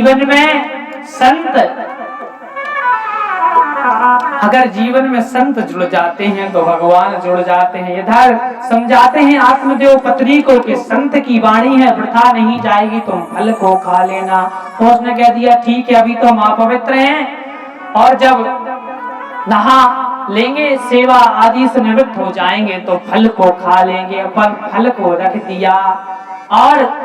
जीवन में संत, अगर जीवन में संत जुड़ जाते हैं तो भगवान जुड़ जाते हैं। इधर समझाते हैं आत्मदेव पत्नी को कि संत की वाणी है, वृथा नहीं जाएगी, तुम फल को खा लेना। तो उसने कह दिया ठीक है, अभी तो हम अपवित्र हैं और जब नहा लेंगे, सेवा आदि से निवृत्त हो जाएंगे तो फल को खा लेंगे। अपन फल को रख दिया और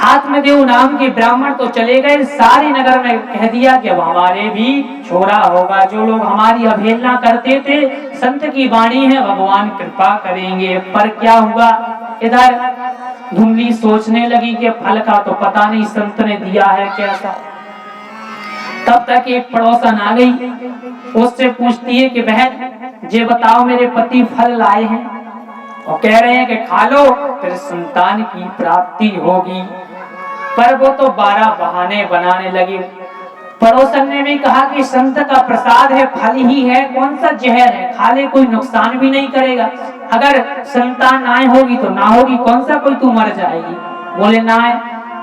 आत्मदेव नाम के ब्राह्मण तो चले गए, सारे नगर में कह दिया कि अब हमारे भी छोरा होगा। जो लोग हमारी अवहेलना करते थे, संत की वाणी है, भगवान कृपा करेंगे। पर क्या हुआ, इधर धुंधली सोचने लगी कि फल का तो पता नहीं संत ने दिया है कैसा। तब तक एक पड़ोसन आ गई, उससे पूछती है कि बहन ये बताओ मेरे पति फल लाए हैं और कह रहे हैं कि खा लो फिर संतान की प्राप्ति होगी। पर वो तो 12 बहाने बनाने लगे। पड़ोसन ने भी कहा कि संत का प्रसाद है, फल ही है, कौन सा जहर है, खा ले कोई नुकसान भी नहीं करेगा। अगर संतान ना होगी तो ना होगी, कौन सा कोई तू मर जाएगी। बोले ना,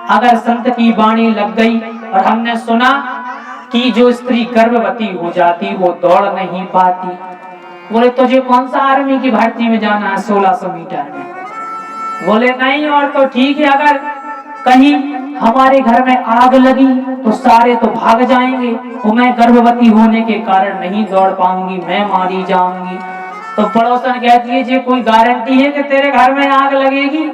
अगर संत की वाणी लग गई और हमने सुना कि जो स्त्री गर्भवती हो जाती वो दौड़ नहीं पाती। बोले तुझे कौन सा आर्मी की भर्ती में जाना है 1600 मीटर में। बोले नहीं, और तो ठीक है, अगर कहीं हमारे घर में आग लगी तो सारे तो भाग जाएंगे और मैं गर्भवती होने के कारण नहीं दौड़ पाऊंगी, मैं मारी जाऊंगी। तो पड़ोसन कहती है जी कोई गारंटी है कि तेरे घर में आग लगेगी।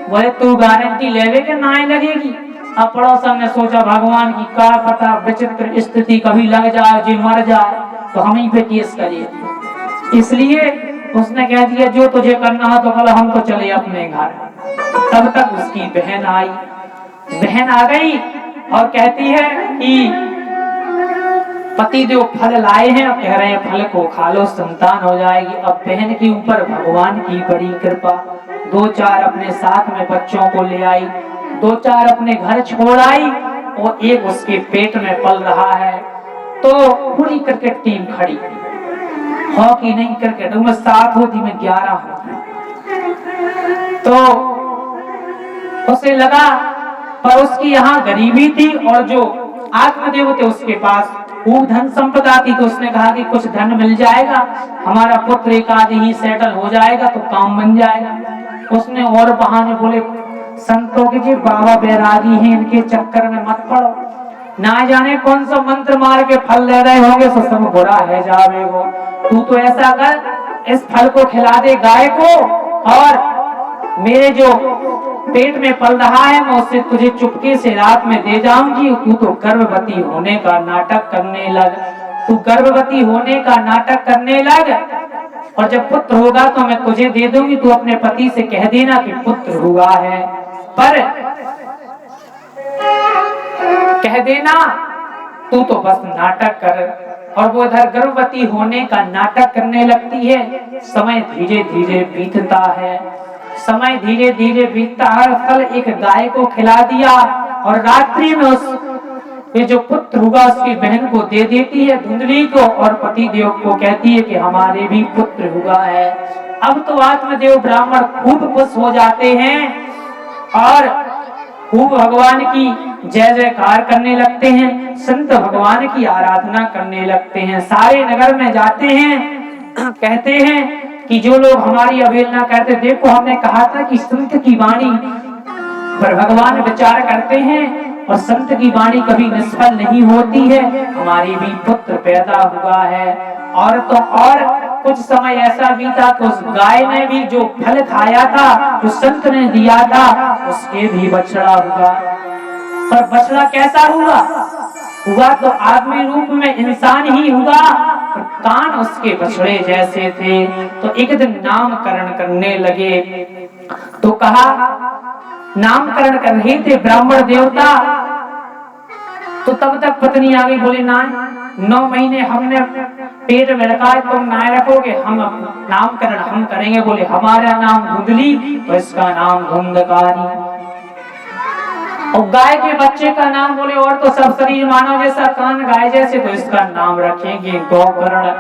बोले तू गारंटी लेवे कि ना लगेगी। अब पड़ोसन ने सोचा भगवान की क्या पता विचित्र स्थिति कभी लग जाए, जी मर जाए तो हम ही पे केस करिए। इसलिए उसने कह दिया जो तुझे करना है तो कल हम तो चले अपने घर। तब तक उसकी बहन आई, बहन आ गई और कहती है कि पति देव फल लाए हैं और कह रहे हैं फल को खा लो संतान हो जाएगी। अब बहन के ऊपर भगवान की बड़ी कृपा, 2-4 अपने साथ में बच्चों को ले आई, 2-4 अपने घर छोड़ आई और एक उसके पेट में पल रहा है। तो पूरी क्रिकेट टीम खड़ी, हॉकी नहीं क्रिकेट, उनमें 7 होती में 11 होती। तो उसे लगा, पर उसकी यहाँ गरीबी थी और जो आत्मदेव थे उसके पास खूब धन संपदा थी। तो उसने कहा कि कुछ धन मिल जाएगा, हमारा पुत्र एक आदि ही सेटल हो जाएगा तो काम बन जाएगा। उसने और बहाने बोले संतों के जी बाबा बैरागी हैं, इनके चक्कर में मत पड़ो, ना जाने कौन सा मंत्र मार के फल ले रहे होंगे, तो सब बुरा है जावे वो। तू तो ऐसा कर, इस फल को खिला दे गाय को और मेरे जो पेट में पल रहा है मैं उससे तुझे चुपके से रात में दे जाऊंगी। तू तो गर्भवती होने का नाटक करने लग, तू गर्भवती होने का नाटक करने लग और जब पुत्र होगा तो मैं तुझे दे दूंगी। तू अपने पति से कह देना कि पुत्र हुआ है, पर कह देना तू तो बस नाटक कर। और वो इधर गर्भवती होने का नाटक करने लगती है। समय धीरे धीरे बीतता है, समय धीरे धीरे बीतता है। कल एक गाय को खिला दिया और रात्रि में उस ये जो पुत्र हुआ उसकी बहन को दे देती है धुंधली को और पति देव को कहती है कि हमारे भी पुत्र हुआ है। अब तो आत्मदेव ब्राह्मण खूब खुश हो जाते हैं और खूब भगवान की जय जयकार करने लगते हैं, संत भगवान की आराधना करने लगते हैं। सारे नगर में जाते हैं, कहते हैं कि जो लोग हमारी अवहेलना करते, देखो हमने कहा था कि संत की वाणी पर भगवान विचार करते हैं और संत की वाणी कभी निष्फल नहीं होती है। हमारी भी पुत्र पैदा हुआ है। और तो और कुछ समय ऐसा बीता कि उस गाय ने भी जो फल खाया था, जो संत ने दिया था, उसके भी बछड़ा हुआ। पर बछड़ा कैसा हुआ? हुआ तो आदमी रूप में इंसान ही हुआ, पर कान उसके बछड़े जैसे थे। तो एक दिन नामकरण करने लगे, तो कहा नामकरण कर रहे थे ब्राह्मण देवता। तो तब तक पत्नी आ गई, बोले ना 9 महीने हमने पेट में रखा है, तुम ना रखोगे, हम नामकरण हम करेंगे। बोले हमारा नाम धुंधली तो इसका नाम धुंधकारी। और गाय के बच्चे का नाम बोले और तो सब शरीर मानव जैसा, कान गाय जैसे, तो इसका नाम रखेंगे गौकर्ण।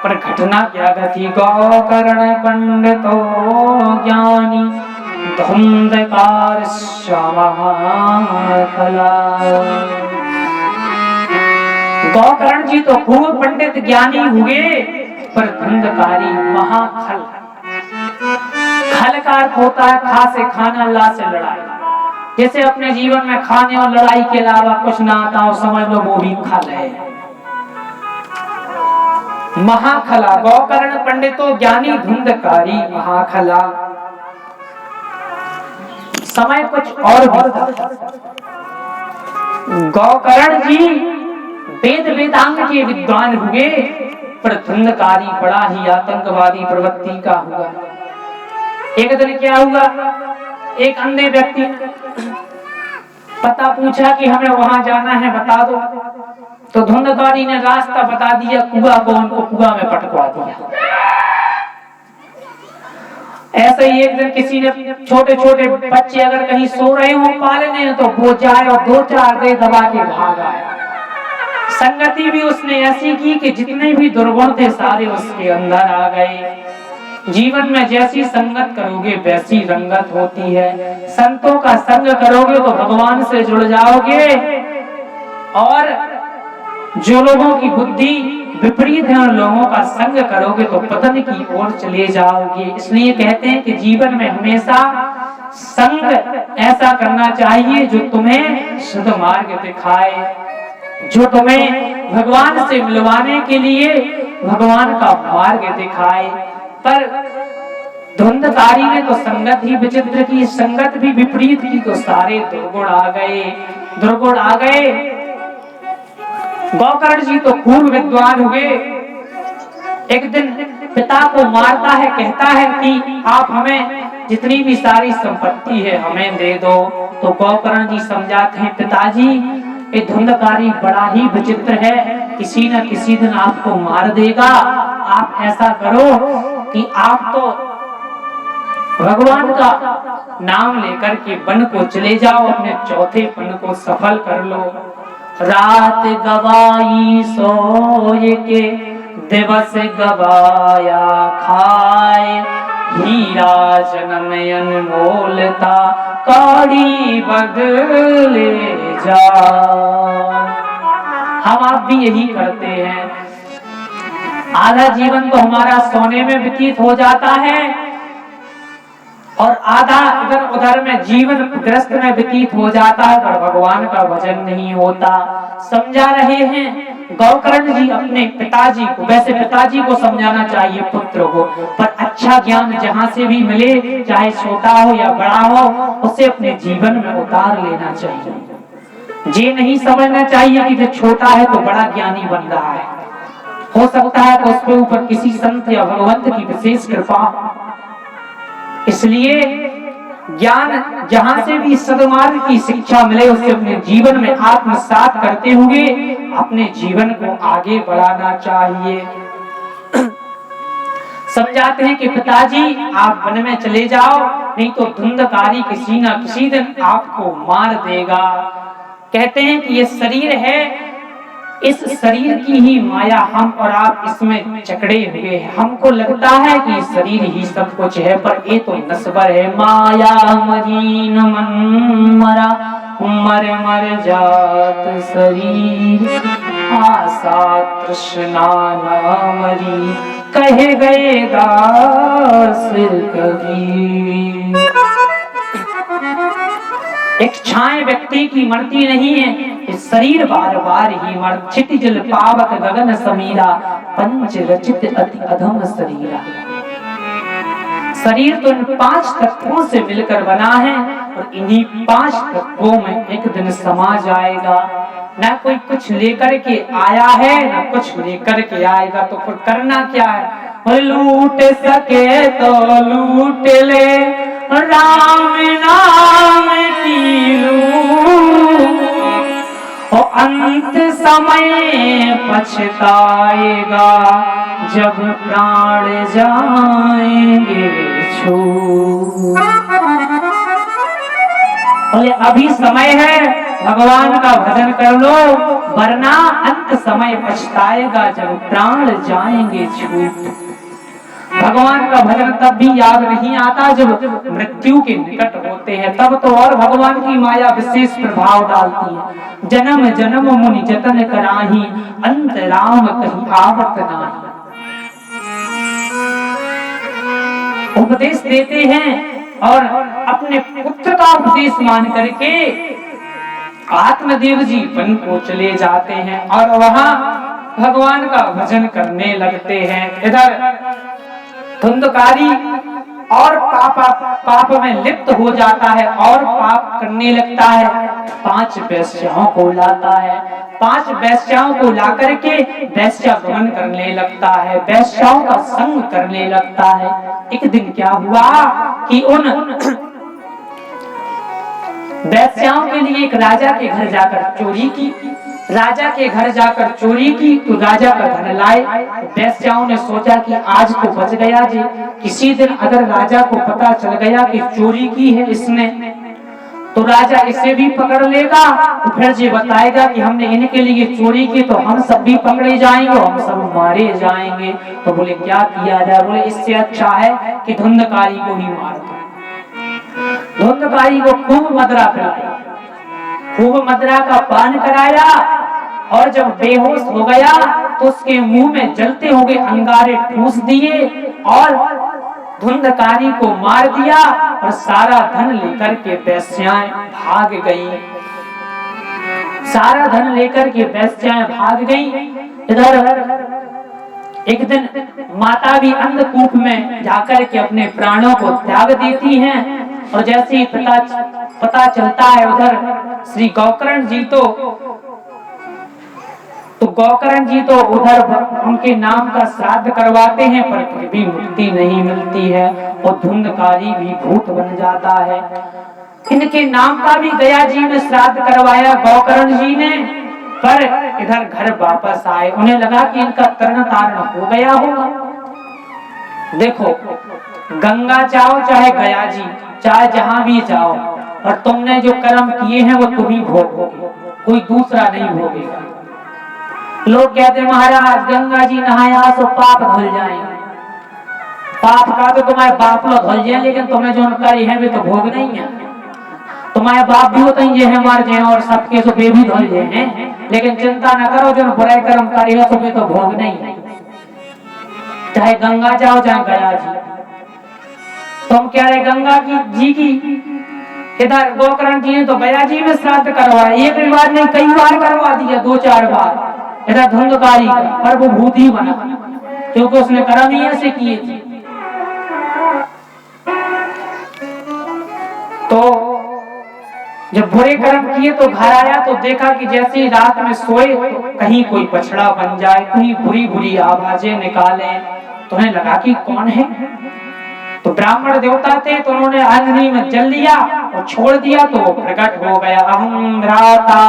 पर घटना क्या घटी, गौकर्ण पंडितो ज्ञानी धुंधकार श्यामला। गौकर्ण जी तो खूब पंडित ज्ञानी हुए, पर धुंधकारी महाखल। खल का अर्थ होता है खा से खाना, ला से लड़ाई। जैसे अपने जीवन में खाने और लड़ाई के अलावा कुछ ना आता हो, समझ लो वो भी खल है। महाखला, गौकर्ण पंडितो ज्ञानी धुंधकारी महाखला। समय कुछ और भी था। गौकर्ण जी वेद वेदांग के विद्वान हुए, पर धुंधकारी बड़ा ही आतंकवादी प्रवृत्ति का हुआ। एक दिन क्या हुआ, एक अंधे व्यक्ति पता पूछा कि हमें वहां जाना है, बता दो। तो धुंधकारी ने रास्ता बता दिया, कुआं को, उनको कुआं में पटकवा दिया। ऐसे ही एक दिन किसी ने, छोटे छोटे बच्चे अगर कहीं सो रहे हो पालने, तो वो जाए और 2-4 दे दबा के भाग आए। संगति भी उसने ऐसी की कि जितने भी दुर्गुण थे सारे उसके अंदर आ गए। जीवन में जैसी संगत करोगे वैसी रंगत होती है। संतों का संग करोगे तो भगवान से जुड़ जाओगे, और जो लोगों की बुद्धि विपरीत है उन लोगों का संग करोगे तो पतन की ओर चले जाओगे। इसलिए कहते हैं कि जीवन में हमेशा संग ऐसा करना चाहिए जो तुम्हें शुद्ध मार्ग दिखाए, जो तुम्हें भगवान से मिलवाने के लिए भगवान का मार्ग दिखाए। पर धुंधकारी ने तो संगत ही विचित्र की, संगत भी विपरीत की, तो सारे दुर्गुण आ गए, दुर्गुण आ गए। गौकर्ण जी तो खूब विद्वान हुए। एक दिन पिता को मारता है, कहता है कि आप हमें जितनी भी सारी संपत्ति है हमें दे दो। तो गौकर्ण जी समझाते हैं, पिताजी ये धुंधकारी बड़ा ही विचित्र है, किसी न किसी दिन आपको मार देगा। आप ऐसा करो कि आप तो भगवान का नाम लेकर के वन को चले जाओ, अपने चौथे पन को सफल कर लो। रात गवाई सोए के, दिवस गवाया खाए, हीरा जन्म अनमोलता कौड़ी बदले जा। हम आप भी यही करते हैं। आधा जीवन तो हमारा सोने में व्यतीत हो जाता है, और आधा इधर उधर में जीवन ग्रस्त में व्यतीत हो जाता है, पर भगवान का भजन नहीं होता। समझा रहे हैं गौकर्ण जी अपने पिताजी को। वैसे पिताजी को समझाना चाहिए पुत्र को, पर अच्छा ज्ञान जहां से भी मिले, चाहे छोटा हो या बड़ा हो, उसे अपने जीवन में उतार लेना चाहिए। ये नहीं समझना चाहिए कि जो छोटा है तो बड़ा ज्ञानी बन रहा है। हो सकता है तो उसके ऊपर किसी संत या भगवंत की विशेष कृपा। इसलिए ज्ञान जहां से भी सद्मार्ग की शिक्षा मिले, उसे अपने जीवन में आत्मसात करते हुए अपने जीवन को आगे बढ़ाना चाहिए। समझाते हैं कि पिताजी आप वन में चले जाओ, नहीं तो धुंधकारी किसी ना किसी दिन आपको मार देगा। कहते हैं कि ये शरीर है, इस शरीर की ही माया हम और आप इसमें जकड़े हुए हैं। हमको लगता है कि शरीर ही सब कुछ है, पर ये तो नस्बर है। माया मरी न मन मरा, मर मर जात शरीर, आशा तृष्णा न मरी, कहे गए दास कबीर। एक छाए व्यक्ति की मरती नहीं है, इस शरीर बार बार ही मर। क्षितिजल पावक गगन समीरा, पंच रचित अति अधम शरीरा। शरीर तो इन 5 तत्वों से मिलकर बना है, और इन्हीं 5 तत्वों में एक दिन समा जाएगा। न कोई कुछ लेकर के आया है, न कुछ लेकर के आएगा, तो फिर करना क्या है। लूट सके तो लूट ले, राम नाम की लूट, अंत समय पछताएगा, जब प्राण जाएंगे छूट। बोले अभी समय है, भगवान का भजन कर लो, वरना अंत समय पछताएगा, जब प्राण जाएंगे छूट। भगवान का भजन तब भी याद नहीं आता जब मृत्यु के निकट होते हैं, तब तो और भगवान की माया विशेष प्रभाव डालती है। जन्म जन्म मुनि जतन कराही, अंत राम कहीं आवत नाही। उपदेश देते हैं और अपने पुत्र का उपदेश मान करके आत्मदेव जी वन को चले जाते हैं और वहां भगवान का भजन करने लगते हैं। इधर धुंधकारी और पाप में लिप्त हो जाता है और पाप करने लगता है। 5 वेश्याओं को लाता है, 5 वेश्याओं को ला करके वेश्या गमन करने लगता है, वेश्याओं का संग करने लगता है। एक दिन क्या हुआ कि उन वेश्याओं के लिए एक राजा के घर जाकर चोरी की, राजा के घर जाकर चोरी की तो राजा का धन लाए। वेश्याओं ने सोचा कि आज तो बच गया जी, किसी दिन अगर राजा को पता चल गया कि चोरी की है इसने तो राजा इसे भी पकड़ लेगा, तो फिर जी बताएगा कि हमने इनके लिए चोरी की, तो हम सब भी पकड़े जाएंगे, हम सब मारे जाएंगे। तो बोले क्या किया जाए? बोले इससे अच्छा है कि धुंधकारी को ही मार दो। धुंधकारी को खूब मदरा पिलाई, खूब मदरा का पान कराया और जब बेहोश हो गया तो उसके मुंह में जलते हुए अंगारे ठूस दिए और धुंधकारी को मार दिया और सारा धन लेकर के वेश्याएं भाग गई। सारा धन लेकर के वेश्याएं भाग गई। इधर एक दिन माता भी अंधकूप में जाकर के अपने प्राणों को त्याग देती हैं और जैसे ही पता चलता है उधर श्री गोकर्ण जी तो गोकर्ण जी तो उधर उनके नाम का श्राद्ध करवाते हैं, पर फिर भी मुक्ति नहीं मिलती है और धुंधकारी भी भूत बन जाता है। इनके नाम का भी गया जी ने श्राद्ध करवाया गोकर्ण जी ने, पर इधर घर वापस आए। उन्हें लगा कि इनका तरण तारण हो गया होगा। देखो गंगा जाओ चाहे गया जी, चाहे जहां भी जाओ, और तुमने जो कर्म किए हैं वो तुम ही भोगोगे, कोई दूसरा नहीं भोगेगा। लोग कहते महाराज गंगा जी नहाया तो पाप धुल जाएंगे। पाप का तो तुम्हारे बाप लोग धुल जाए, लेकिन तुम्हें जो करे हैं वे तो भोग नहीं है। तुम्हारे बाप भी होते हैं मर जाए और सबके तो वे भी धुल जाए हैं, लेकिन चिंता न करो जो बुराई कर्म करेगा तो वे तो भोग नहीं है। चाहे गंगा जाओ चाहे गया जी। तुम कह रहे गंगा जी की, इधर गोकर्ण जी ने तो गया जी में श्राद्ध करवाया, एक बार नहीं कई बार करवा दिया, 2-4 बार। इधर धुंधकारी पर वो भूत ही बना, क्योंकि उसने कर्म ही ऐसे किए थे। तो जब बुरे कर्म किए तो घर आया तो देखा कि जैसे ही रात में सोए तो कहीं कोई बछड़ा बन जाए, कहीं बुरी बुरी आवाजें निकाले। तो उन्हें लगा कि कौन है, तो ब्राह्मण देवता थे तो उन्होंने अग्नि में जल लिया और छोड़ दिया, तो वो प्रकट हो गया। अहं भ्राता